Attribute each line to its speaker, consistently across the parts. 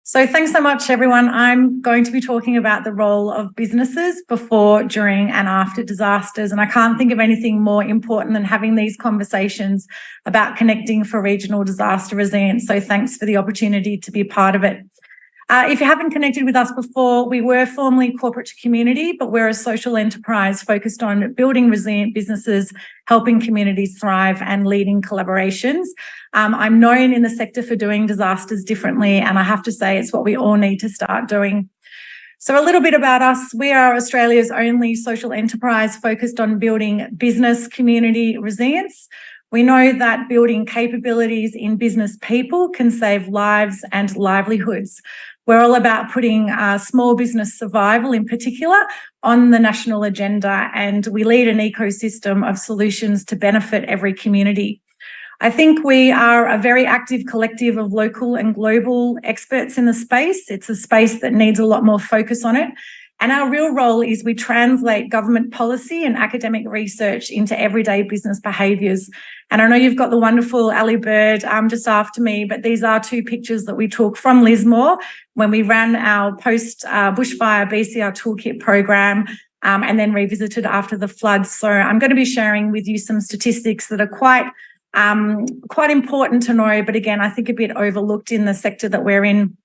Speaker 1: So thanks so much, everyone. I'm going to be talking about the role of businesses before, during and after disasters. And I can't think of anything more important than having these conversations about connecting for regional disaster resilience. So thanks for the opportunity to be a part of it. If you haven't connected with us before, we were formerly corporate to community, but we're a social enterprise focused on building resilient businesses, helping communities thrive and leading collaborations. I'm known in the sector for doing disasters differently, and I have to say it's what we all need to start doing. So a little bit about us. We are Australia's only social enterprise focused on building business community resilience. We know that building capabilities in business people can save lives and livelihoods. We're all about putting small business survival in particular on the national agenda, and we lead an ecosystem of solutions to benefit every community. I think we are a very active collective of local and global experts in the space. It's a space that needs a lot more focus on it. And our real role is we translate government policy and academic research into everyday business behaviours. And I know you've got the wonderful Ali Bird just after me, but these are two pictures that we took from Lismore when we ran our post-bushfire BCR toolkit program and then revisited after the floods. So I'm going to be sharing with you some statistics that are quite important to know, but again, I think a bit overlooked in the sector that we're in.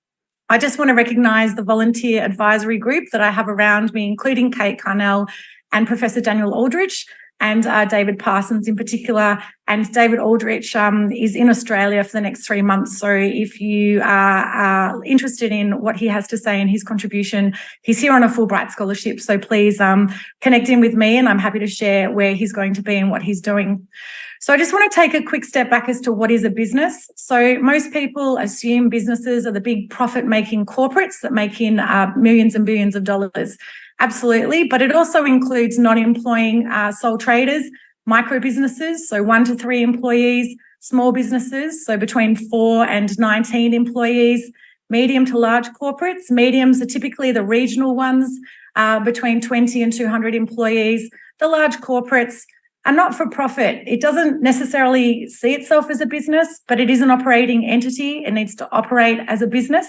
Speaker 1: I just want to recognise the volunteer advisory group that I have around me, including Kate Carnell and Professor Daniel Aldrich and David Parsons in particular. And David Aldrich is in Australia for the next 3 months. So if you are interested in what he has to say and his contribution, he's here on a Fulbright scholarship. So please connect in with me, and I'm happy to share where he's going to be and what he's doing. So I just want to take a quick step back as to what is a business. So most people assume businesses are the big profit-making corporates that make in millions and billions of dollars. Absolutely, but it also includes non-employing sole traders, micro businesses, so 1 to 3 employees, small businesses, so between 4 and 19 employees, medium to large corporates. Mediums are typically the regional ones, between 20 and 200 employees. The large corporates are not for profit. It doesn't necessarily see itself as a business, but it is an operating entity. It needs to operate as a business.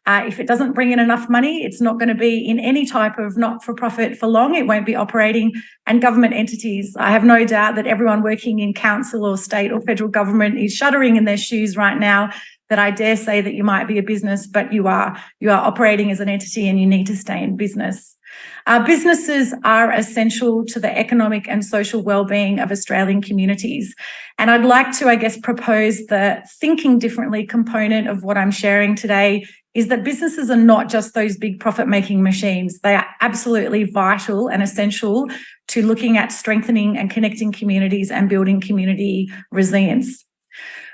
Speaker 1: If it doesn't bring in enough money, it's not going to be in any type of not-for-profit for long. It won't be operating. And government entities, I have no doubt that everyone working in council or state or federal government is shuddering in their shoes right now that I dare say that you might be a business, but you are operating as an entity and you need to stay in business. Businesses are essential to the economic and social well-being of Australian communities. And I'd like to, I guess, propose the thinking differently component of what I'm sharing today is that businesses are not just those big profit-making machines. They are absolutely vital and essential to looking at strengthening and connecting communities and building community resilience.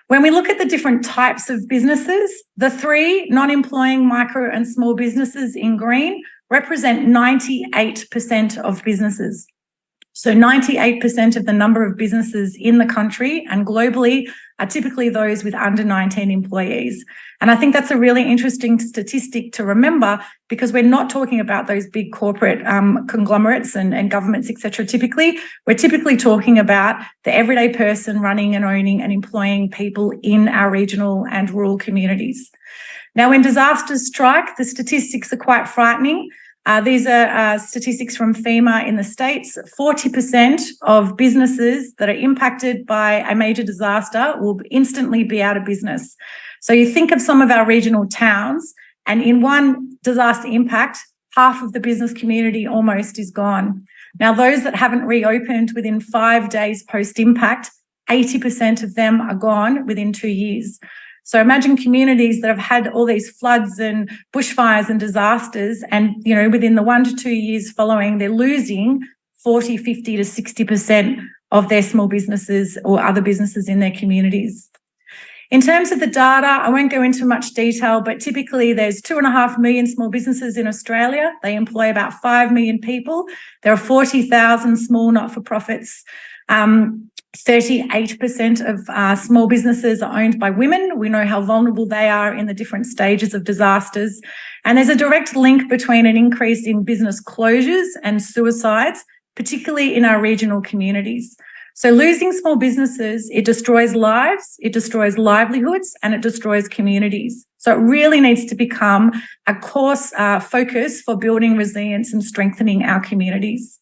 Speaker 1: When we look at the different types of businesses, the 3 non-employing micro and small businesses in green represent 98% of businesses. So 98% of the number of businesses in the country and globally are typically those with under 19 employees. And I think that's a really interesting statistic to remember because we're not talking about those big corporate conglomerates and governments, et cetera. Typically, we're typically talking about the everyday person running and owning and employing people in our regional and rural communities. Now, when disasters strike, the statistics are quite frightening. These are statistics from FEMA in the States. 40% of businesses that are impacted by a major disaster will instantly be out of business. So you think of some of our regional towns, and in one disaster impact, half of the business community almost is gone. Now, those that haven't reopened within 5 days post-impact, 80% of them are gone within 2 years. So imagine communities that have had all these floods and bushfires and disasters, and within the 1 to 2 years following, they're losing 40, 50 to 60% of their small businesses or other businesses in their communities. In terms of the data, I won't go into much detail, but typically there's 2.5 million small businesses in Australia. They employ about 5 million people. There are 40,000 small not-for-profits. 38% of small businesses are owned by women. We know how vulnerable they are in the different stages of disasters. And there's a direct link between an increase in business closures and suicides, particularly in our regional communities. So losing small businesses, it destroys lives, it destroys livelihoods, and it destroys communities. So it really needs to become a course focus for building resilience and strengthening our communities.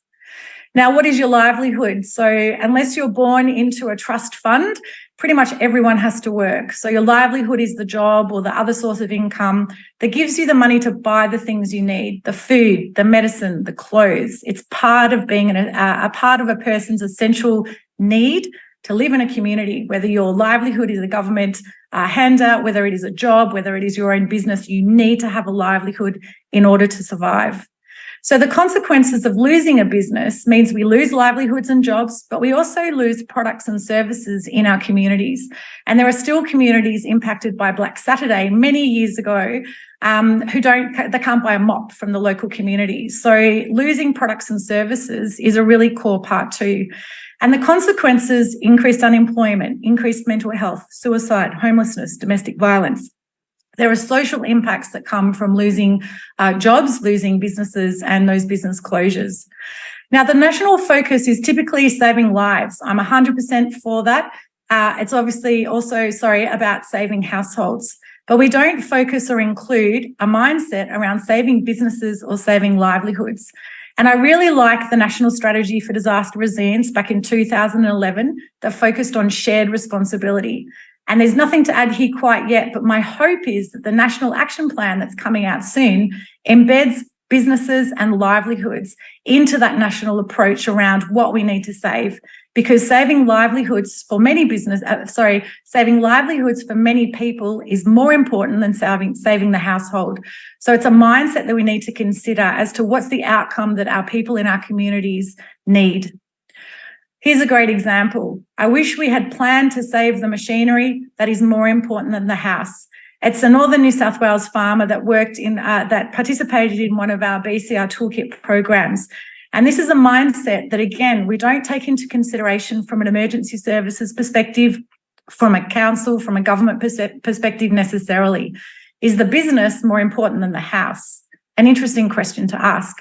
Speaker 1: Now, what is your livelihood? So unless you're born into a trust fund, pretty much everyone has to work. So your livelihood is the job or the other source of income that gives you the money to buy the things you need, the food, the medicine, the clothes. It's part of being a part of a person's essential need to live in a community, whether your livelihood is a government handout, whether it is a job, whether it is your own business, you need to have a livelihood in order to survive. So the consequences of losing a business means we lose livelihoods and jobs, but we also lose products and services in our communities. And there are still communities impacted by Black Saturday many years ago they can't buy a mop from the local community. So losing products and services is a really core part too. And the consequences: increased unemployment, increased mental health, suicide, homelessness, domestic violence. There are social impacts that come from losing jobs, losing businesses, and those business closures. Now, the national focus is typically saving lives. I'm 100% for that. It's obviously also, about saving households. But we don't focus or include a mindset around saving businesses or saving livelihoods. And I really like the National Strategy for Disaster Resilience back in 2011 that focused on shared responsibility. And there's nothing to add here quite yet, but my hope is that the National Action Plan that's coming out soon embeds businesses and livelihoods into that national approach around what we need to save. Because saving livelihoods for many people is more important than saving the household. So it's a mindset that we need to consider as to what's the outcome that our people in our communities need. Here's a great example. I wish we had planned to save the machinery that is more important than the house. It's a Northern New South Wales farmer that that participated in one of our BCR Toolkit programs. And this is a mindset that, again, we don't take into consideration from an emergency services perspective, from a council, from a government perspective necessarily. Is the business more important than the house? An interesting question to ask.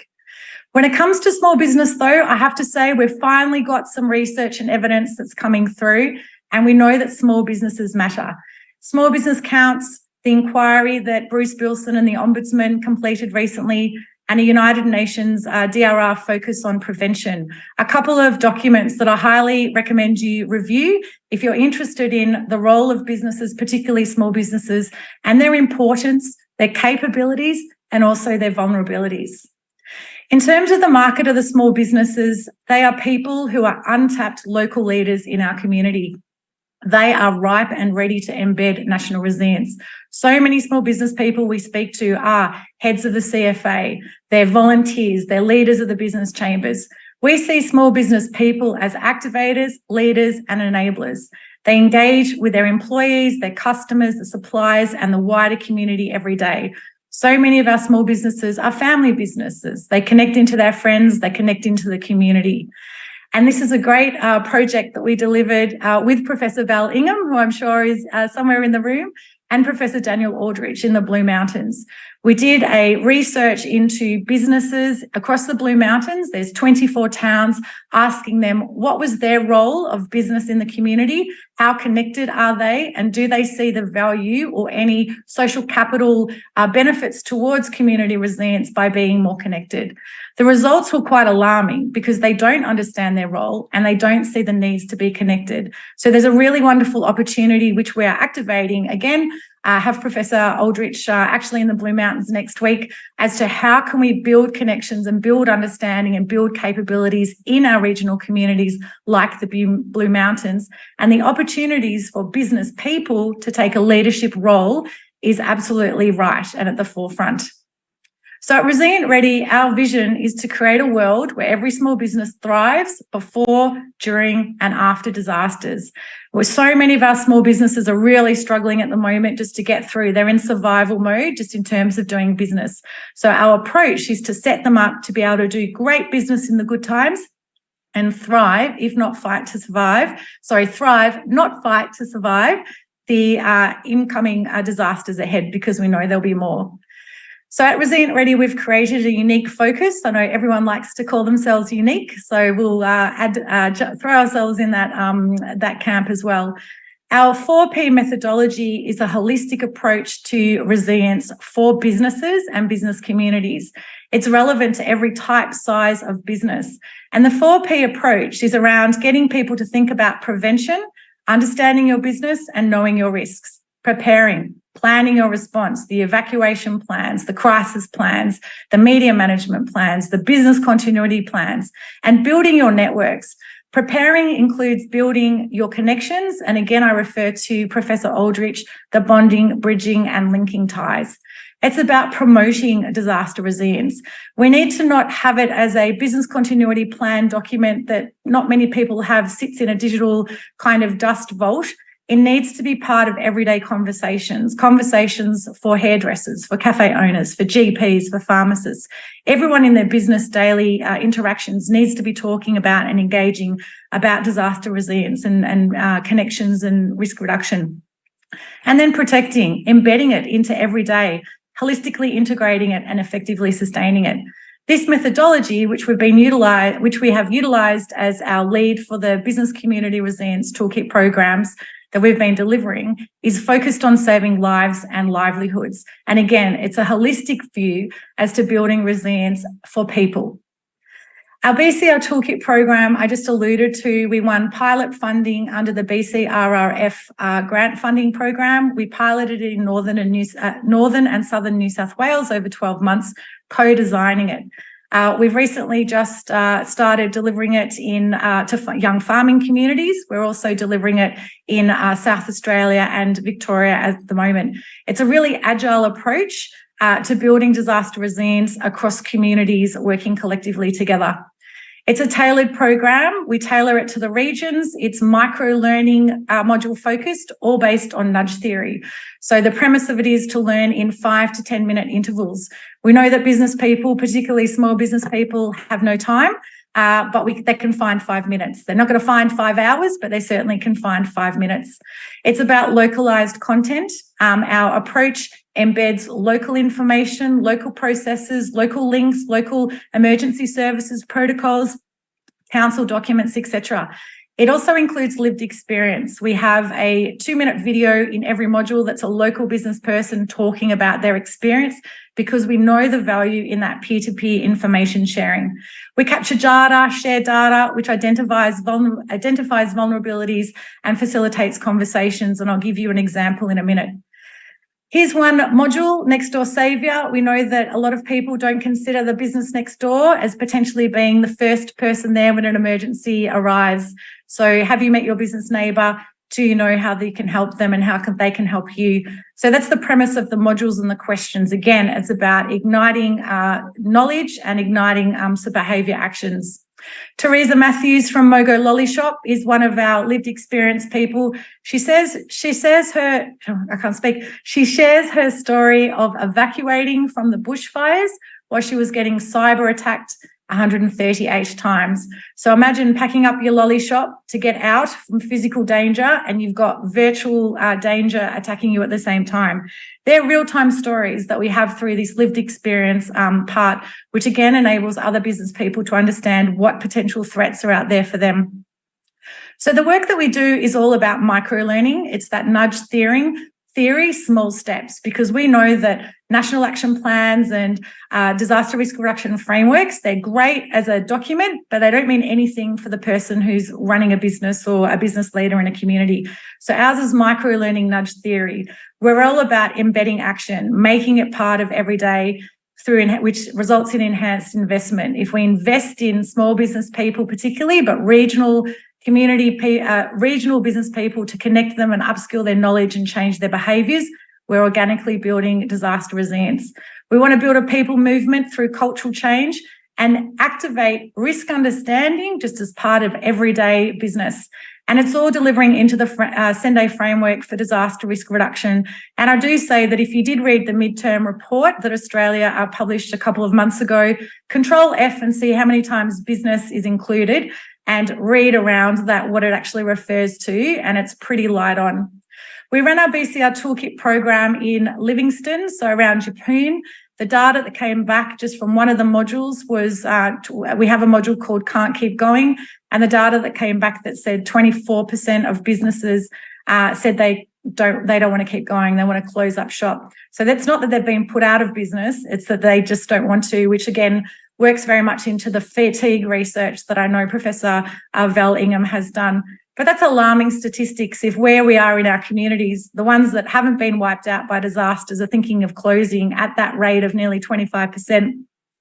Speaker 1: When it comes to small business, though, I have to say we've finally got some research and evidence that's coming through, and we know that small businesses matter. Small business counts, the inquiry that Bruce Bilson and the Ombudsman completed recently, and a United Nations DRR focus on prevention. A couple of documents that I highly recommend you review if you're interested in the role of businesses, particularly small businesses, and their importance, their capabilities, and also their vulnerabilities. In terms of the market of the small businesses, they are people who are untapped local leaders in our community. They are ripe and ready to embed national resilience. So many small business people we speak to are heads of the CFA, they're volunteers, they're leaders of the business chambers. We see small business people as activators, leaders, and enablers. They engage with their employees, their customers, the suppliers, and the wider community every day. So many of our small businesses are family businesses. They connect into their friends, they connect into the community. And this is a great project that we delivered with Professor Val Ingham, who I'm sure is somewhere in the room, and Professor Daniel Aldrich in the Blue Mountains. We did a research into businesses across the Blue Mountains. There's 24 towns, asking them what was their role of business in the community, how connected are they, and do they see the value or any social capital benefits towards community resilience by being more connected. The results were quite alarming because they don't understand their role and they don't see the needs to be connected. So there's a really wonderful opportunity which we are activating again. Have Professor Aldrich actually in the Blue Mountains next week as to how can we build connections and build understanding and build capabilities in our regional communities like the Blue Mountains. And the opportunities for business people to take a leadership role is absolutely right and at the forefront. So at Resilient Ready, our vision is to create a world where every small business thrives before, during, and after disasters. Where so many of our small businesses are really struggling at the moment just to get through. They're in survival mode just in terms of doing business. So our approach is to set them up to be able to do great business in the good times and thrive, if not fight to survive. Thrive, not fight to survive the incoming disasters ahead, because we know there'll be more. So at Resilient Ready, we've created a unique focus. I know everyone likes to call themselves unique, so we'll throw ourselves in that camp as well. Our 4P methodology is a holistic approach to resilience for businesses and business communities. It's relevant to every type, size of business. And the 4P approach is around getting people to think about prevention, understanding your business and knowing your risks, preparing, planning your response, the evacuation plans, the crisis plans, the media management plans, the business continuity plans, and building your networks. Preparing includes building your connections, and again, I refer to Professor Aldrich, the bonding, bridging, and linking ties. It's about promoting disaster resilience. We need to not have it as a business continuity plan document that not many people have, sits in a digital kind of dust vault. It needs to be part of everyday conversations for hairdressers, for cafe owners, for GPs, for pharmacists. Everyone in their business daily interactions needs to be talking about and engaging about disaster resilience and connections and risk reduction. And then protecting, embedding it into everyday, holistically integrating it and effectively sustaining it. This methodology, which we have utilised as our lead for the Business Community Resilience Toolkit programs that we've been delivering, is focused on saving lives and livelihoods. And again, it's a holistic view as to building resilience for people. Our BCR Toolkit program, I just alluded to, we won pilot funding under the BCRRF grant funding program. We piloted it in northern and southern New South Wales over 12 months, co-designing it. We've recently just started delivering it to young farming communities. We're also delivering it in South Australia and Victoria at the moment. It's a really agile approach to building disaster resilience across communities working collectively together. It's a tailored program. We tailor it to the regions. It's micro-learning module focused, all based on nudge theory. So the premise of it is to learn in 5 to 10 minute intervals. We know that business people, particularly small business people, have no time, but they can find 5 minutes. They're not going to find 5 hours, but they certainly can find 5 minutes. It's about localized content. Our approach embeds local information, local processes, local links, local emergency services, protocols, council documents, etc. It also includes lived experience. We have a 2-minute video in every module that's a local business person talking about their experience, because we know the value in that peer-to-peer information sharing. We capture data, share data, which identifies vulnerabilities and facilitates conversations. And I'll give you an example in a minute. Here's one module, Next Door Saviour. We know that a lot of people don't consider the business next door as potentially being the first person there when an emergency arrives. So have you met your business neighbour? Do you know how they can help them and how they can help you? So that's the premise of the modules and the questions. Again, it's about igniting knowledge and igniting some behaviour actions. Teresa Matthews from Mogo Lolly Shop is one of our lived experience people. She shares her story of evacuating from the bushfires while she was getting cyber attacked 138 times. So imagine packing up your lolly shop to get out from physical danger, and you've got virtual danger attacking you at the same time. They're real-time stories that we have through this lived experience part, which again enables other business people to understand what potential threats are out there for them. So the work that we do is all about micro-learning. It's that nudge theory, small steps, because we know that national action plans and disaster risk reduction frameworks, they're great as a document, but they don't mean anything for the person who's running a business or a business leader in a community. So ours is micro-learning nudge theory. We're all about embedding action, making it part of every day, which results in enhanced investment. If we invest in small business people particularly, but regional business people to connect them and upskill their knowledge and change their behaviours, we're organically building disaster resilience. We want to build a people movement through cultural change and activate risk understanding just as part of everyday business. And it's all delivering into the Sendai framework for disaster risk reduction. And I do say that if you did read the midterm report that Australia published a couple of months ago, Control F and see how many times business is included and read around that what it actually refers to, and it's pretty light on. We ran our BCR Toolkit program in Livingston, so around Japan. The data that came back just from one of the modules was, we have a module called Can't Keep Going, and the data that came back that said 24% of businesses said they don't want to keep going. They want to close up shop. So that's not that they've been put out of business. It's that they just don't want to, which again works very much into the fatigue research that I know Professor Val Ingham has done. But that's alarming statistics. If where we are in our communities, the ones that haven't been wiped out by disasters are thinking of closing at that rate of nearly 25%,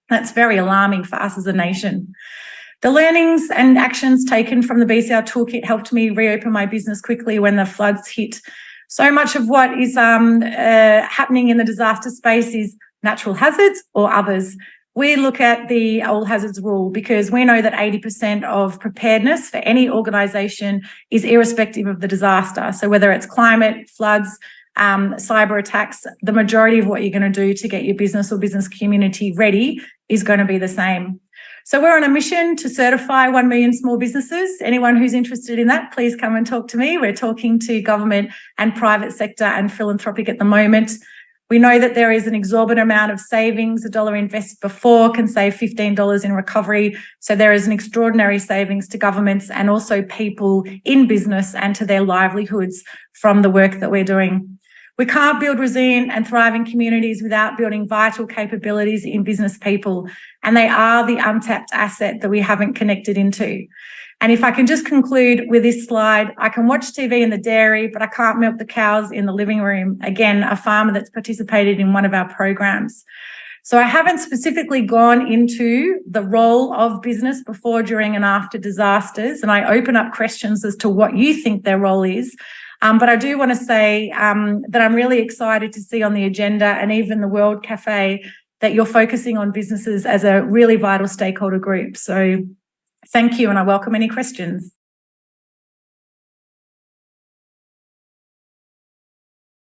Speaker 1: that's very alarming for us as a nation. The learnings and actions taken from the BCR toolkit helped me reopen my business quickly when the floods hit. So much of what is happening in the disaster space is natural hazards or others. We look at the all hazards rule because we know that 80% of preparedness for any organisation is irrespective of the disaster. So whether it's climate, floods, cyber attacks, the majority of what you're going to do to get your business or business community ready is going to be the same. So we're on a mission to certify 1 million small businesses. Anyone who's interested in that, please come and talk to me. We're talking to government and private sector and philanthropic at the moment. We know that there is an exorbitant amount of savings. $1 invested before can save $15 in recovery. So there is an extraordinary savings to governments and also people in business and to their livelihoods from the work that we're doing. We can't build resilient and thriving communities without building vital capabilities in business people, and they are the untapped asset that we haven't connected into. And if I can just conclude with this slide, I can watch TV in the dairy, but I can't milk the cows in the living room. Again, a farmer that's participated in one of our programs. So I haven't specifically gone into the role of business before, during and after disasters, and I open up questions as to what you think their role is. But I do want to say that I'm really excited to see on the agenda and even the World Cafe that you're focusing on businesses as a really vital stakeholder group. So thank you, and I welcome any questions.